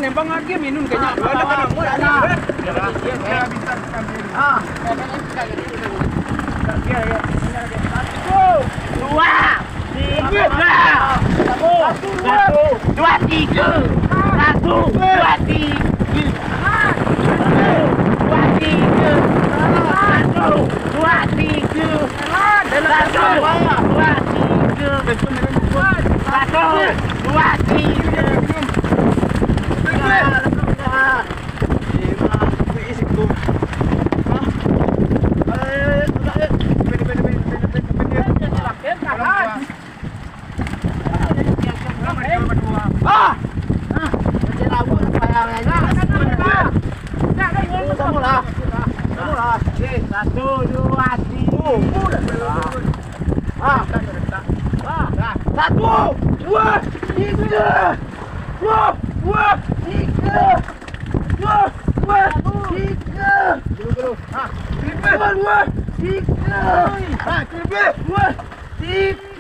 nembang lagi minum kayaknya. Ada kan kamu ada. Ah. Dua, tiga, satu, dua, tiga, satu, dua, tiga, dua, tiga, satu, dua, tiga, satu, dua, tiga, satu, dua, tiga. Satu, dua, tiga. Satu, dua, tiga. Dua, tiga. Dua, tiga. Dua, tiga. Dua, tiga. Dua, tiga.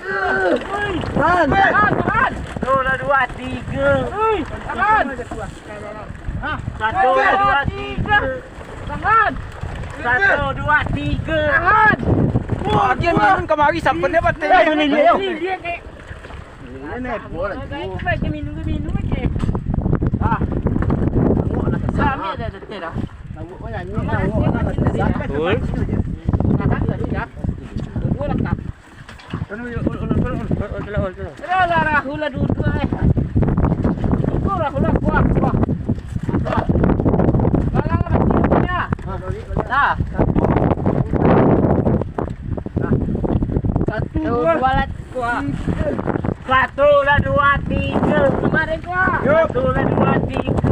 Satu, dua, tiga. Satu, dua, tiga. Wah, dia minum kemari sampai dia batal. Ini dia ke. Ini bola. Kita minum aja. Ah. Sama ada dah. Nampak banyak ni. Betul. Nak tadi dah. Dua lekap. Lah, hula dua eh. Hula kuah. Balang macamnya. Dah. Satu, dua, tiga. Kemarin kuah. Satu, dua, tiga.